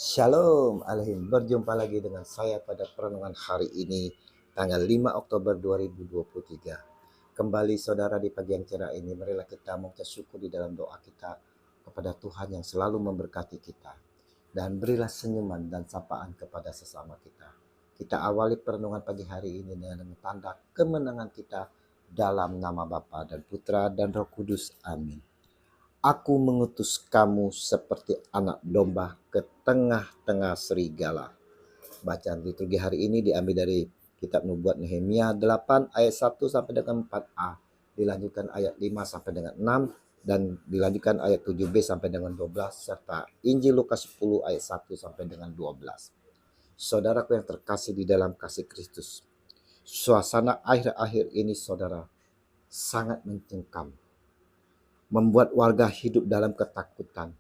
Shalom Alhim, berjumpa lagi dengan saya pada perenungan hari ini tanggal 5 Oktober 2023. Kembali saudara di pagi yang cerah ini, marilah kita mengucap syukur di dalam doa kita kepada Tuhan yang selalu memberkati kita. Dan berilah senyuman dan sapaan kepada sesama kita. Kita awali perenungan pagi hari ini dengan tanda kemenangan kita dalam nama Bapa dan Putra dan Roh Kudus. Amin. Aku mengutus kamu seperti anak domba ke tengah-tengah serigala. Bacaan liturgi hari ini diambil dari kitab Nubuat Nehemia 8 ayat 1 sampai dengan 4a. Dilanjutkan ayat 5 sampai dengan 6 dan dilanjutkan ayat 7b sampai dengan 12 serta Injil Lukas 10 ayat 1 sampai dengan 12. Saudaraku yang terkasih di dalam kasih Kristus, suasana akhir-akhir ini saudara sangat mencengkam, membuat warga hidup dalam ketakutan.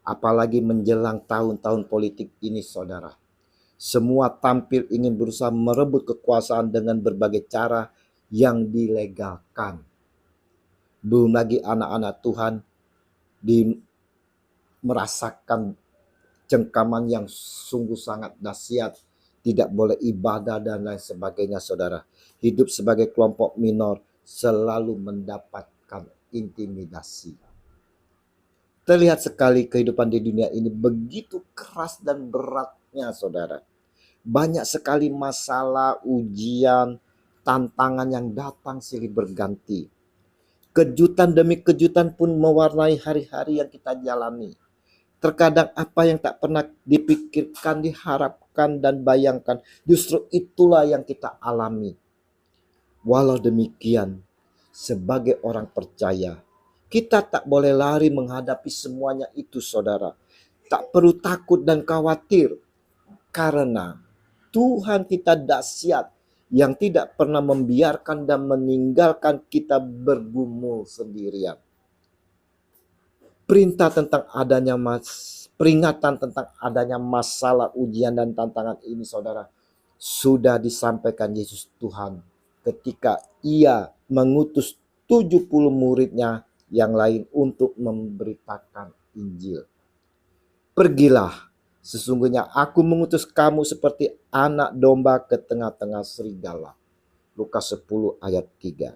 Apalagi menjelang tahun-tahun politik ini saudara. Semua tampil ingin berusaha merebut kekuasaan dengan berbagai cara yang dilegalkan. Belum lagi anak-anak Tuhan merasakan cengkaman yang sungguh sangat dahsyat. Tidak boleh ibadah dan lain sebagainya saudara. Hidup sebagai kelompok minor selalu mendapatkan intimidasi. Terlihat sekali kehidupan di dunia ini begitu keras dan beratnya saudara. Banyak sekali masalah, ujian, tantangan yang datang silih berganti. Kejutan demi kejutan pun mewarnai hari-hari yang kita jalani. Terkadang apa yang tak pernah dipikirkan, diharapkan dan bayangkan, justru itulah yang kita alami. Walau demikian, sebagai orang percaya, kita tak boleh lari menghadapi semuanya itu saudara. Tak perlu takut dan khawatir. Karena Tuhan kita dahsyat yang tidak pernah membiarkan dan meninggalkan kita bergumul sendirian. Peringatan tentang adanya masalah, ujian dan tantangan ini saudara sudah disampaikan Yesus Tuhan ketika ia mengutus 70 muridnya yang lain untuk memberitakan Injil. Pergilah, sesungguhnya aku mengutus kamu seperti anak domba ke tengah-tengah serigala. Lukas 10 ayat 3.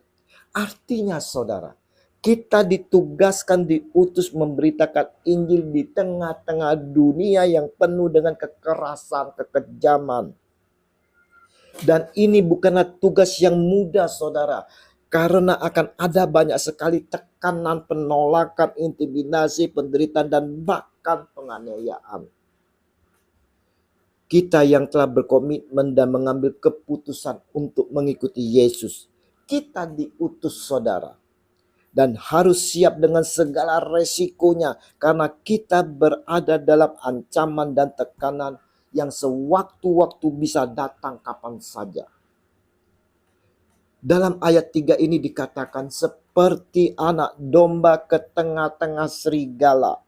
Artinya saudara, kita ditugaskan, diutus memberitakan Injil di tengah-tengah dunia yang penuh dengan kekerasan, kekejaman. Dan ini bukanlah tugas yang mudah saudara. Karena akan ada banyak sekali tekanan, penolakan, intimidasi, penderitaan, dan bahkan penganiayaan. Kita yang telah berkomitmen dan mengambil keputusan untuk mengikuti Yesus, kita diutus saudara. Dan harus siap dengan segala resikonya. Karena kita berada dalam ancaman dan tekanan yang sewaktu-waktu bisa datang kapan saja. Dalam ayat 3 ini dikatakan seperti anak domba ke tengah-tengah serigala.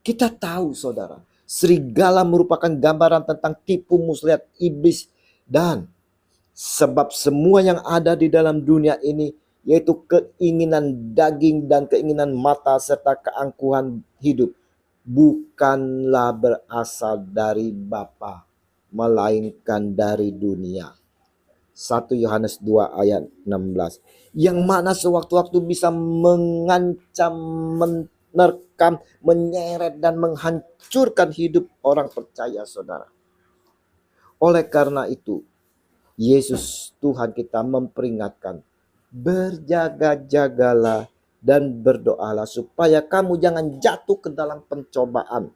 Kita tahu saudara, serigala merupakan gambaran tentang tipu muslihat iblis dan sebab semua yang ada di dalam dunia ini yaitu keinginan daging dan keinginan mata serta keangkuhan hidup bukanlah berasal dari Bapa melainkan dari dunia. 1 Yohanes 2 ayat 16. Yang mana sewaktu-waktu bisa mengancam, menerkam, menyeret dan menghancurkan hidup orang percaya saudara. Oleh karena itu, Yesus Tuhan kita memperingatkan, berjaga-jagalah dan berdoalah supaya kamu jangan jatuh ke dalam pencobaan.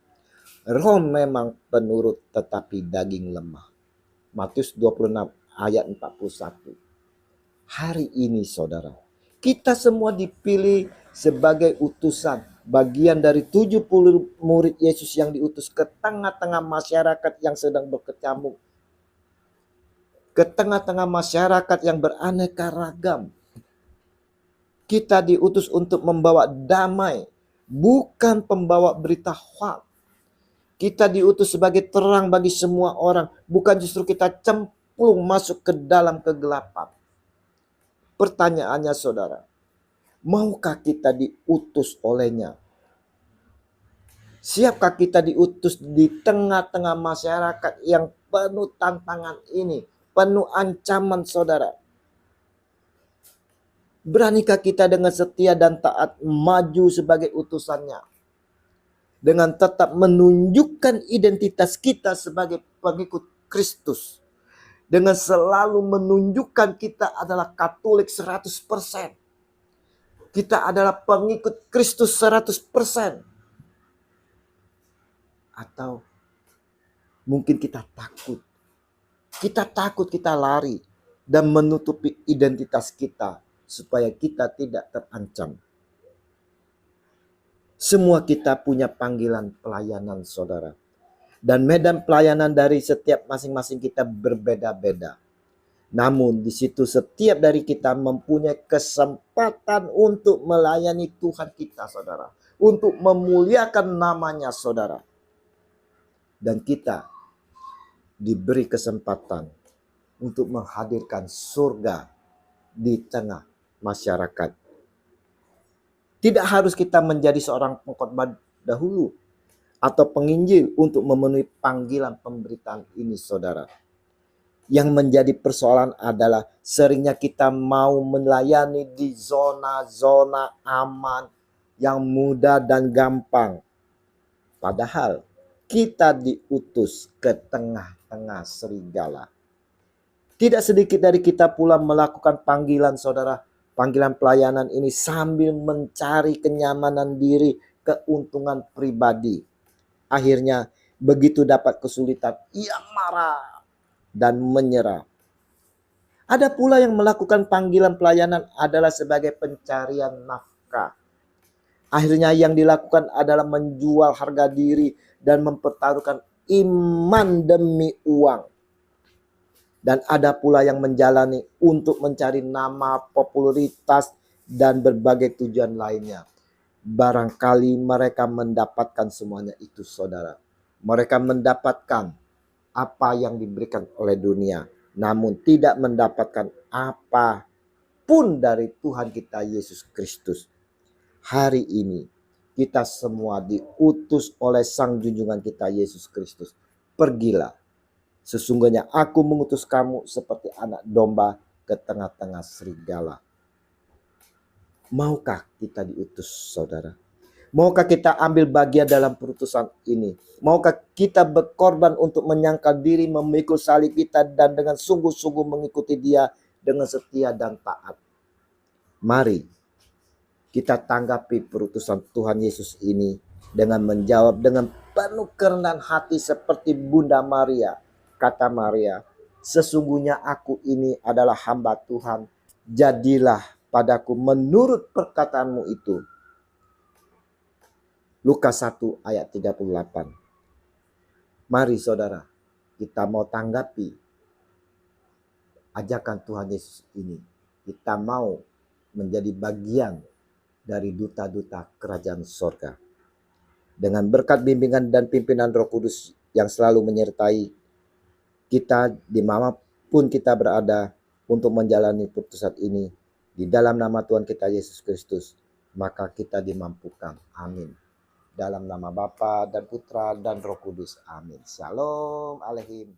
Roh memang penurut tetapi daging lemah. Matius 26 ayat 41. Hari ini saudara, kita semua dipilih sebagai utusan, bagian dari 70 murid Yesus yang diutus ke tengah-tengah masyarakat yang sedang berkecamuk, ke tengah-tengah masyarakat yang beraneka ragam. Kita diutus untuk membawa damai, bukan pembawa berita hoax. Kita diutus sebagai terang bagi semua orang, bukan justru kita cemplung masuk ke dalam kegelapan. Pertanyaannya saudara, maukah kita diutus olehnya? Siapkah kita diutus di tengah-tengah masyarakat yang penuh tantangan ini, penuh ancaman, saudara? Beranikah kita dengan setia dan taat maju sebagai utusannya? Dengan tetap menunjukkan identitas kita sebagai pengikut Kristus. Dengan selalu menunjukkan kita adalah Katolik 100%. Kita adalah pengikut Kristus 100%. Atau mungkin kita takut. Kita takut, kita lari dan menutupi identitas kita supaya kita tidak terancam. Semua kita punya panggilan pelayanan, saudara. Dan medan pelayanan dari setiap masing-masing kita berbeda-beda. Namun di situ setiap dari kita mempunyai kesempatan untuk melayani Tuhan kita, saudara. Untuk memuliakan namanya, saudara. Dan kita diberi kesempatan untuk menghadirkan surga di tengah masyarakat. Tidak harus kita menjadi seorang pengkhotbah dahulu atau penginjil untuk memenuhi panggilan pemberitaan ini, saudara. Yang menjadi persoalan adalah seringnya kita mau melayani di zona-zona aman yang mudah dan gampang. Padahal kita diutus ke tengah-tengah serigala. Tidak sedikit dari kita pula melakukan panggilan, saudara, panggilan pelayanan ini sambil mencari kenyamanan diri, keuntungan pribadi. Akhirnya begitu dapat kesulitan, ia marah dan menyerah. Ada pula yang melakukan panggilan pelayanan adalah sebagai pencarian nafkah. Akhirnya yang dilakukan adalah menjual harga diri dan mempertaruhkan iman demi uang. Dan ada pula yang menjalani untuk mencari nama, popularitas, dan berbagai tujuan lainnya. Barangkali mereka mendapatkan semuanya itu, saudara. Mereka mendapatkan apa yang diberikan oleh dunia, namun tidak mendapatkan apapun dari Tuhan kita Yesus Kristus. Hari ini kita semua diutus oleh Sang Junjungan kita Yesus Kristus. Pergilah. Sesungguhnya aku mengutus kamu seperti anak domba ke tengah-tengah serigala. Maukah kita diutus, saudara? Maukah kita ambil bagian dalam perutusan ini? Maukah kita berkorban untuk menyangkal diri, memikul salib kita dan dengan sungguh-sungguh mengikuti Dia dengan setia dan taat? Mari kita tanggapi perutusan Tuhan Yesus ini dengan menjawab dengan penuh kerendahan hati seperti Bunda Maria. Kata Maria, sesungguhnya aku ini adalah hamba Tuhan. Jadilah padaku menurut perkataanmu itu. Lukas 1 ayat 38. Mari saudara, kita mau tanggapi ajakan Tuhan Yesus ini. Kita mau menjadi bagian dari duta-duta kerajaan sorga. Dengan berkat bimbingan dan pimpinan Roh Kudus yang selalu menyertai kita dimanapun kita berada untuk menjalani putusan ini. Di dalam nama Tuhan kita Yesus Kristus, maka kita dimampukan. Amin. Dalam nama Bapa dan Putra dan Roh Kudus. Amin. Shalom Alehim.